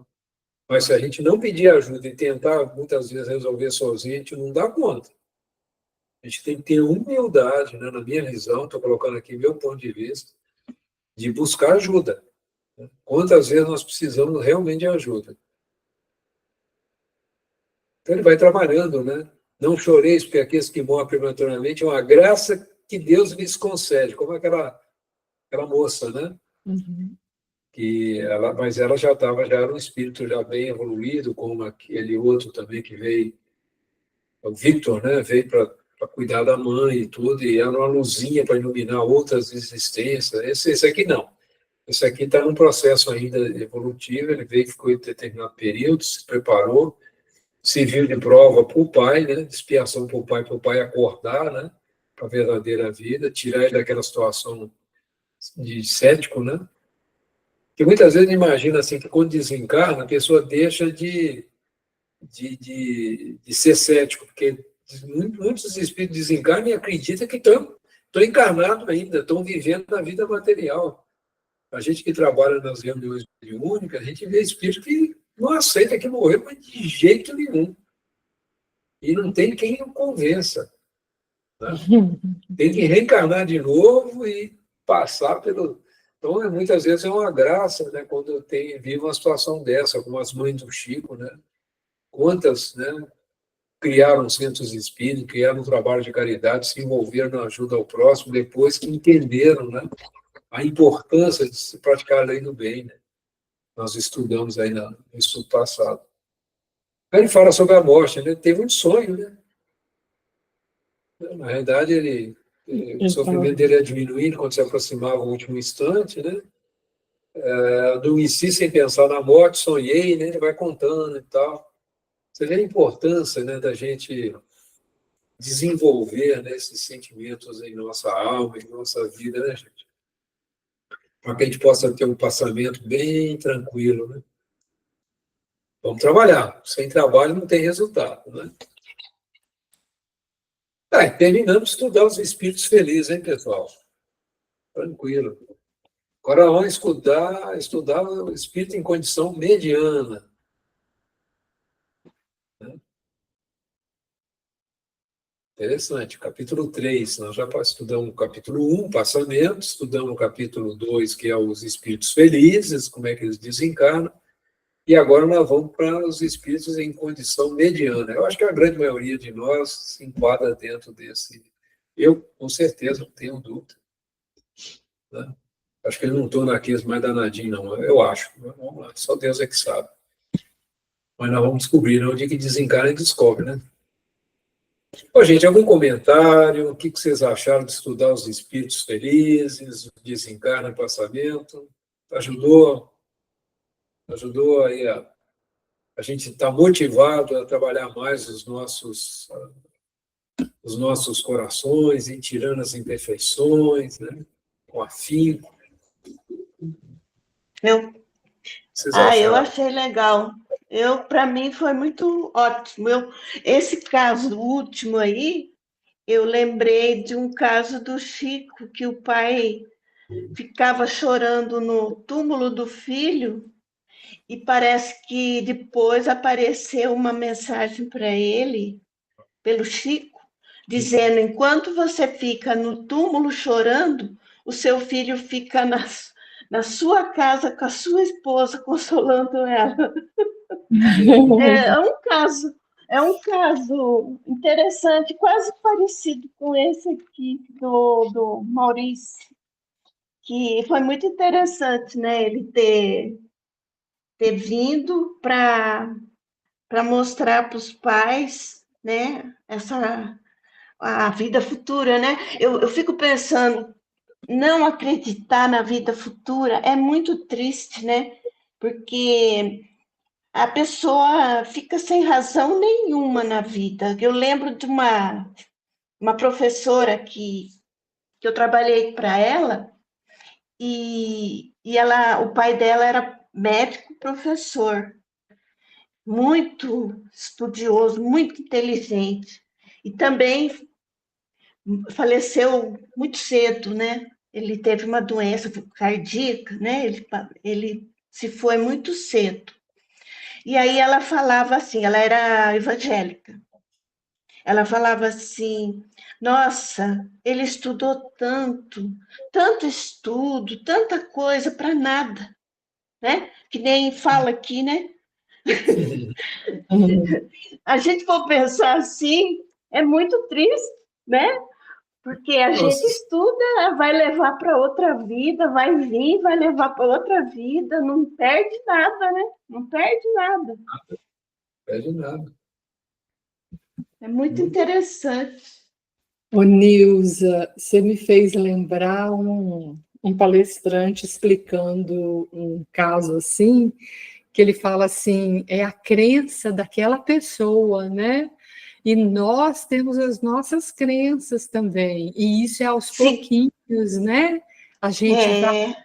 Mas se a gente não pedir ajuda e tentar, muitas vezes, resolver sozinho, a gente não dá conta. A gente tem que ter humildade, né, na minha visão, estou colocando aqui meu ponto de vista, de buscar ajuda. Quantas vezes nós precisamos realmente de ajuda? Então ele vai trabalhando, né? Não choreis, porque aqueles que morrem prematuramente é uma graça que Deus lhes concede, como aquela moça, né? Uhum. Mas ela já era um espírito já bem evoluído, como aquele outro também que veio, o Victor, né? Veio para cuidar da mãe e tudo, e era uma luzinha para iluminar outras existências. Esse aqui não. Esse aqui está num processo ainda evolutivo, ele veio, ficou em determinado período, se preparou, serviu de prova para o pai, né? De expiação para o pai acordar, né? Para a verdadeira vida, tirar ele daquela situação de cético, né? Porque muitas vezes imagina assim, que quando desencarna, a pessoa deixa de ser cético, porque muitos espíritos desencarnam e acreditam que estão encarnados ainda, estão vivendo a vida material. A gente que trabalha nas reuniões mediúnicas, a gente vê espírito que não aceita que morreu, mas de jeito nenhum. E não tem quem o convença. Né? Tem que reencarnar de novo e passar pelo... Então, muitas vezes é uma graça, né, quando vive uma situação dessa, como as mães do Chico, né? Quantas, né, criaram centros espíritas, criaram um trabalho de caridade, se envolveram na ajuda ao próximo, depois que entenderam, né, a importância de se praticar a lei do bem. Né? Nós estudamos aí no estudo passado. Aí ele fala sobre a morte, né? Teve um sonho, né? Na realidade, o sofrimento dele ia diminuindo quando se aproximava o último instante, né? Adormeci sem pensar na morte, sonhei, né? Ele vai contando e tal. Você vê a importância, né, da gente desenvolver, né, esses sentimentos em nossa alma, em nossa vida, né, gente? Para que a gente possa ter um passamento bem tranquilo, né? Vamos trabalhar. Sem trabalho não tem resultado, né? Terminamos de estudar os espíritos felizes, hein, pessoal? Tranquilo. Agora vamos estudar o espírito em condição mediana. Né? Interessante. Capítulo 3, nós já estudamos o capítulo 1, passamento, estudamos o capítulo 2, que é os espíritos felizes, como é que eles desencarnam, e agora nós vamos para os espíritos em condição mediana. Eu acho que a grande maioria de nós se enquadra dentro desse. Eu, com certeza, não tenho dúvida. Né? Acho que eu não estou naqueles mais danadinhos, não. Eu acho. Vamos lá, só Deus é que sabe. Mas nós vamos descobrir, né? O dia que desencarna, descobre, né? Ô, gente, algum comentário? O que vocês acharam de estudar os espíritos felizes, o desencarne, passamento? Ajudou? Ajudou aí a gente estar motivado a trabalhar mais os nossos corações, e tirando as imperfeições, né? Com afinco. Vocês eu acharam? achei legal. Para mim, foi muito ótimo. Esse caso último aí, eu lembrei de um caso do Chico, que o pai ficava chorando no túmulo do filho, e parece que depois apareceu uma mensagem para ele, pelo Chico, dizendo: enquanto você fica no túmulo chorando, o seu filho fica na sua casa com a sua esposa, consolando ela. É um caso interessante, quase parecido com esse aqui do Maurício, que foi muito interessante, né? Ele ter vindo para mostrar para os pais, né? A vida futura, né? Eu fico pensando, não acreditar na vida futura é muito triste, né? Porque a pessoa fica sem razão nenhuma na vida. Eu lembro de uma professora que eu trabalhei para ela, e o pai dela era médico professor, muito estudioso, muito inteligente, e também faleceu muito cedo, né? Ele teve uma doença cardíaca, né? Ele se foi muito cedo. E aí ela falava assim, ela era evangélica. Ela falava assim: nossa, ele estudou tanto, tanto estudo, tanta coisa para nada, né? Que nem fala aqui, né? A gente for pensar assim, é muito triste, né? Porque a gente Nossa, estuda, vai levar para outra vida, vai vir, vai levar para outra vida, não perde nada, né? Não perde nada. não perde nada. É muito interessante. Ô, Nilza, você me fez lembrar um palestrante explicando um caso assim, que ele fala assim, é a crença daquela pessoa, né? E nós temos as nossas crenças também, e isso é aos Sim. pouquinhos, né? A gente vai É,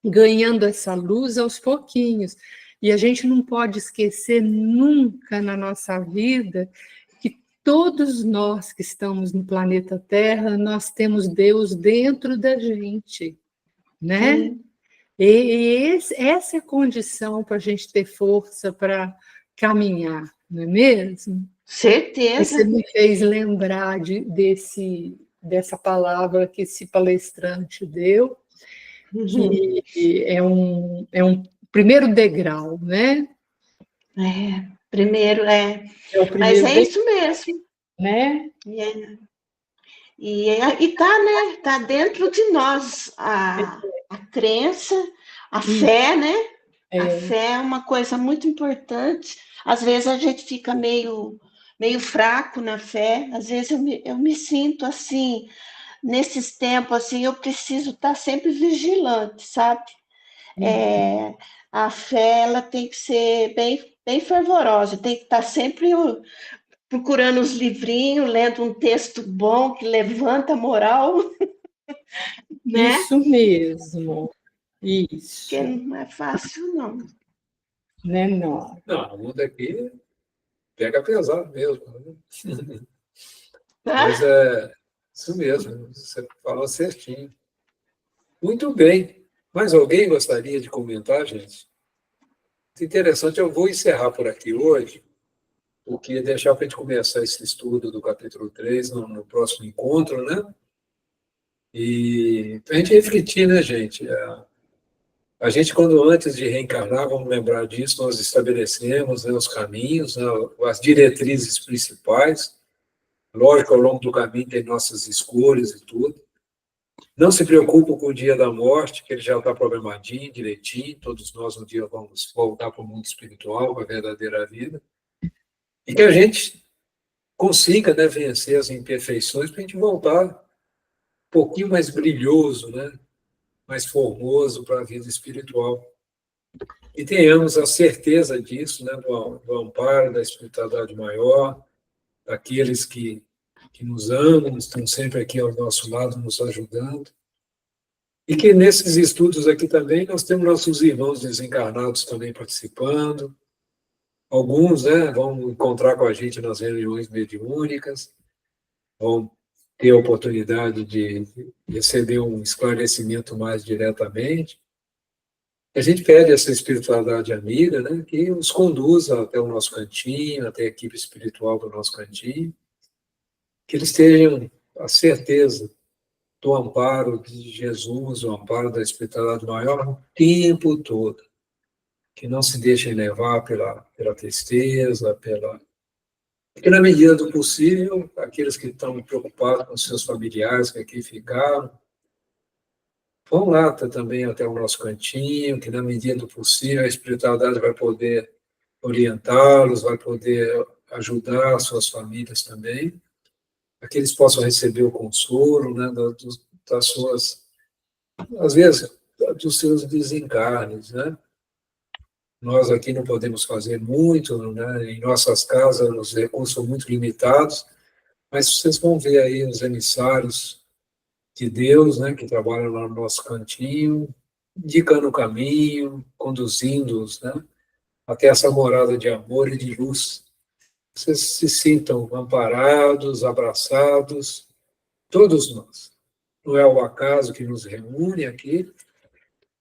ganhando essa luz aos pouquinhos. E a gente não pode esquecer nunca na nossa vida que todos nós que estamos no planeta Terra, nós temos Deus dentro da gente, né? Sim. Essa é a condição para a gente ter força para caminhar, não é mesmo? Certeza. Você me fez lembrar dessa palavra que esse palestrante deu, que é um primeiro degrau, né? Primeiro, É o mas primeiro é degrau, isso mesmo. né? E tá, né? Tá dentro de nós a crença, a fé, né? A fé é uma coisa muito importante. Às vezes a gente fica meio fraco na fé. Às vezes eu me sinto assim, nesses tempos, assim, eu preciso estar sempre vigilante, sabe? A fé, ela tem que ser bem fervorosa, tem que estar sempre procurando os livrinhos, lendo um texto bom que levanta a moral, né? Isso mesmo, Porque isso, não é fácil, não. né, não. Não, o mundo aqui pega pesado mesmo, né? Tá? Mas é isso mesmo, você falou certinho. Muito bem. Mais alguém gostaria de comentar, gente? Interessante, eu vou encerrar por aqui hoje, porque deixar para a gente começar esse estudo do capítulo 3 no próximo encontro, né? E para a gente refletir, né, gente? A gente, quando antes de reencarnar, vamos lembrar disso, nós estabelecemos, né, os caminhos, né, as diretrizes principais. Lógico, ao longo do caminho tem nossas escolhas e tudo. Não se preocupe com o dia da morte, que ele já está programadinho, direitinho. Todos nós um dia vamos voltar para o mundo espiritual, para a verdadeira vida. E que a gente consiga, né, vencer as imperfeições para a gente voltar um pouquinho mais brilhoso, né, mais formoso para a vida espiritual. E tenhamos a certeza disso, né, do amparo da espiritualidade maior, daqueles que nos amam, estão sempre aqui ao nosso lado, nos ajudando. E que nesses estudos aqui também nós temos nossos irmãos desencarnados também participando. Alguns, né, vão encontrar com a gente nas reuniões mediúnicas, vão ter a oportunidade de receber um esclarecimento mais diretamente. A gente pede essa espiritualidade amiga, né, que os conduza até o nosso cantinho, até a equipe espiritual do nosso cantinho, que eles tenham a certeza do amparo de Jesus, o amparo da espiritualidade maior o tempo todo, que não se deixem levar pela tristeza, porque na medida do possível, aqueles que estão preocupados com seus familiares que aqui ficaram, vão lá também até o nosso cantinho, que na medida do possível a espiritualidade vai poder orientá-los, vai poder ajudar as suas famílias também, para que eles possam receber o consolo, né, das suas, às vezes, dos seus desencarnes, né? Nós aqui não podemos fazer muito, né? Em nossas casas os recursos são muito limitados, mas vocês vão ver aí os emissários de Deus, né, que trabalham lá no nosso cantinho, indicando o caminho, conduzindo-os, né, até essa morada de amor e de luz. Vocês se sintam amparados, abraçados, todos nós. Não é o acaso que nos reúne aqui,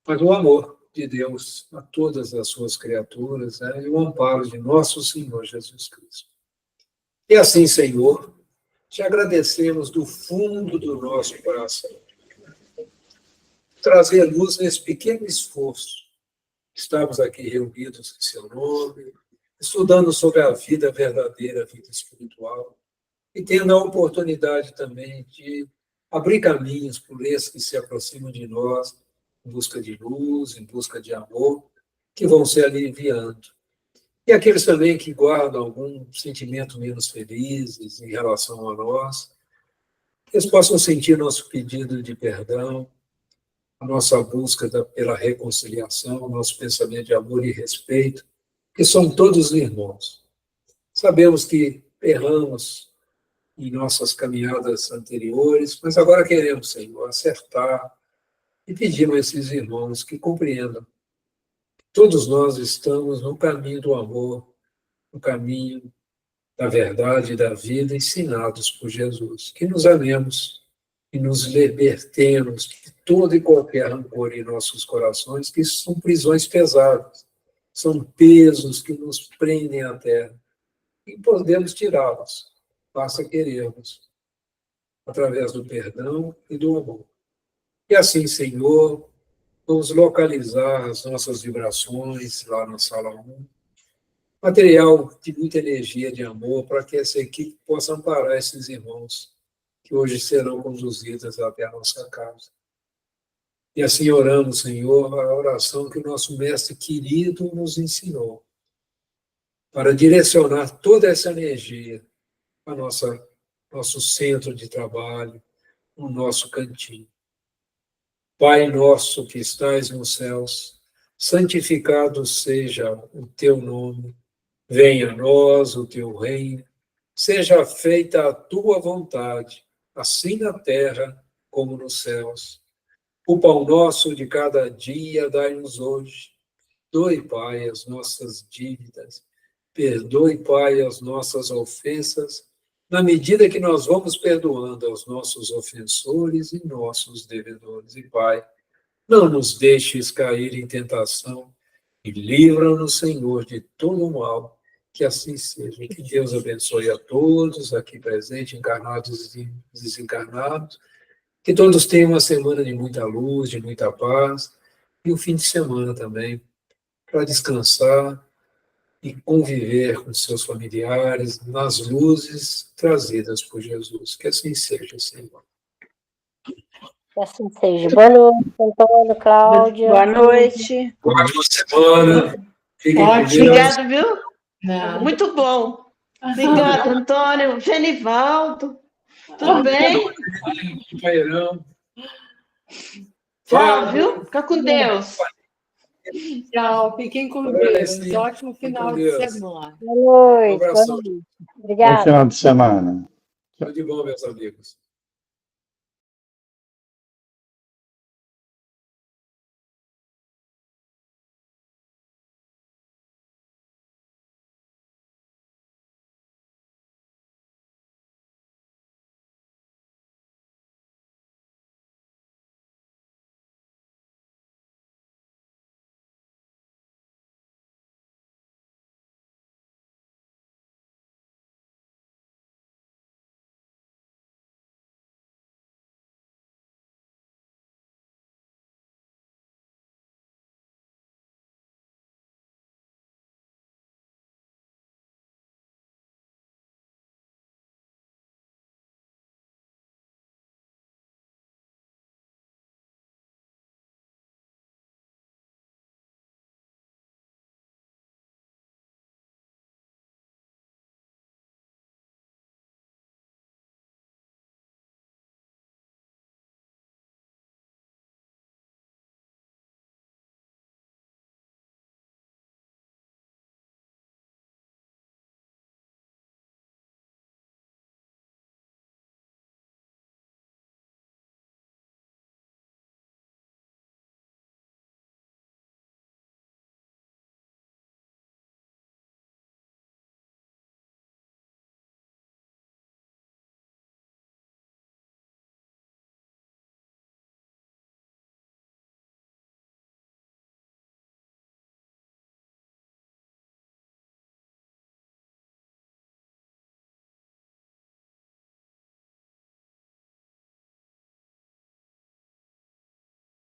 mas o amor de Deus a todas as suas criaturas, né, e o amparo de nosso Senhor Jesus Cristo. E assim, Senhor, te agradecemos do fundo do nosso coração. Trazer luz nesse pequeno esforço. Estamos aqui reunidos em seu nome, estudando sobre a vida verdadeira, a vida espiritual, e tendo a oportunidade também de abrir caminhos por esses que se aproximam de nós, em busca de luz, em busca de amor, que vão se aliviando. E aqueles também que guardam algum sentimento menos felizes em relação a nós, eles possam sentir nosso pedido de perdão, a nossa busca pela reconciliação, o nosso pensamento de amor e respeito, que são todos irmãos. Sabemos que erramos em nossas caminhadas anteriores, mas agora queremos, Senhor, acertar E pedimos a esses irmãos que compreendam. Todos nós estamos no caminho do amor, no caminho da verdade e da vida, ensinados por Jesus. Que nos amemos e nos libertemos de todo e qualquer rancor em nossos corações, que são prisões pesadas, são pesos que nos prendem à terra. E podemos tirá-los, basta querermos, através do perdão e do amor. E assim, Senhor, vamos localizar as nossas vibrações lá na sala 1, material de muita energia, de amor, para que essa equipe possa amparar esses irmãos que hoje serão conduzidos até a nossa casa. E assim oramos, Senhor, a oração que o nosso mestre querido nos ensinou, para direcionar toda essa energia para nosso centro de trabalho, no nosso cantinho. Pai nosso que estais nos céus, santificado seja o teu nome, venha a nós o teu reino, seja feita a tua vontade, assim na terra como nos céus. O pão nosso de cada dia dai-nos hoje. Perdoe, Pai, as nossas dívidas. Perdoe, Pai, as nossas ofensas, na medida que nós vamos perdoando aos nossos ofensores e nossos devedores. E, Pai, não nos deixes cair em tentação e livra-nos, Senhor, de todo o mal. Que assim seja. Que Deus abençoe a todos aqui presentes, encarnados e desencarnados. Que todos tenham uma semana de muita luz, de muita paz, e um fim de semana também, para descansar e conviver com seus familiares nas luzes trazidas por Jesus. Que assim seja, Senhor. Que assim seja. Boa noite, Antônio, Cláudia. Boa noite. Boa semana. Fiquem com Deus. Obrigado, viu? Não. Muito bom. Obrigado, Antônio. Genivaldo. Tudo bem? Companheirão. Tchau, viu? Fica com Deus. Tchau, fiquem com Deus. Deus. Ótimo final de semana. Boa noite. Um abraço. Boa noite. Obrigada. Bom final de semana. Tudo de bom, meus amigos.